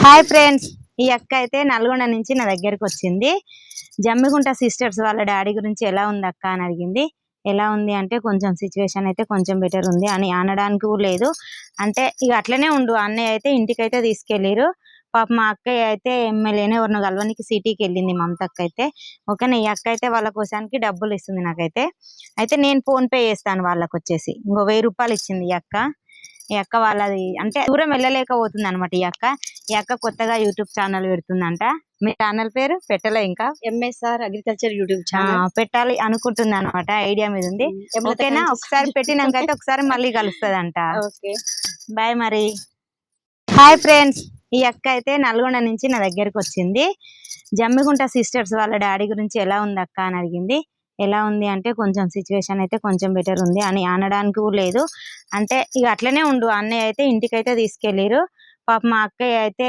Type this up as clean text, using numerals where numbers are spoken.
Hi friends, ఈ అక్క అయితే నల్గొండ నుంచి నా దగ్గరకు వచ్చింది. జమ్మిగుంట సిస్టర్స్ వాళ్ళ డాడీ గురించి ఎలా ఉంది అక్క అని అడిగింది. ఎలా ఉంది అంటే కొంచెం సిచ్యువేషన్ అయితే కొంచెం బెటర్ ఉంది అని అనడానికి కూడా లేదు. అంటే ఇక అట్లనే ఉండు, అన్నయ్య అయితే ఇంటికైతే తీసుకెళ్ళిరు. పాప మా అక్కయ్య అయితే ఎమ్మెల్యేనే ఎవరినో కలవనికి సిటీకి వెళ్ళింది. మమత అక్క అయితే ఓకేనా. ఈ అక్క అయితే వాళ్ళ కోసానికి డబ్బులు ఇస్తుంది నాకైతే. అయితే నేను ఫోన్ పే చేస్తాను వాళ్ళకి వచ్చేసి. ఇంకో 1000 రూపాయలు ఇచ్చింది ఈ అక్క. ఈ అక్క వాళ్ళది అంటే దూరం వెళ్ళలేకపోతుంది అనమాట. ఈ అక్క కొత్తగా యూట్యూబ్ ఛానల్ పెడుతుందంట. మీ ఛానల్ పేరు పెట్టలే ఇంకా? ఎంఎస్ఆర్ అగ్రికల్చర్ యూట్యూబ్ ఛానల్ పెట్టాలి అనుకుంటుంది అనమాట. ఐడియా మీద ఉంది. ఓకేనా, ఒకసారి పెట్టినాకైతే ఒకసారి మళ్ళీ కలుస్తుందంట. ఓకే, బాయ్ మరి. హాయ్ ఫ్రెండ్స్, ఈ అక్క అయితే నల్గొండ నుంచి నా దగ్గరకు వచ్చింది. జమ్మిగుంట సిస్టర్స్ వాళ్ళ డాడీ గురించి ఎలా ఉంది అక్క అని అడిగింది. ఎలా ఉంది అంటే కొంచెం సిచ్యువేషన్ అయితే కొంచెం బెటర్ ఉంది అని అనడానికి కూడా లేదు. అంటే ఇక అట్లనే ఉండు, అన్నయ్య అయితే ఇంటికైతే తీసుకెళ్ళిరు. పాప మా అక్కయ్య అయితే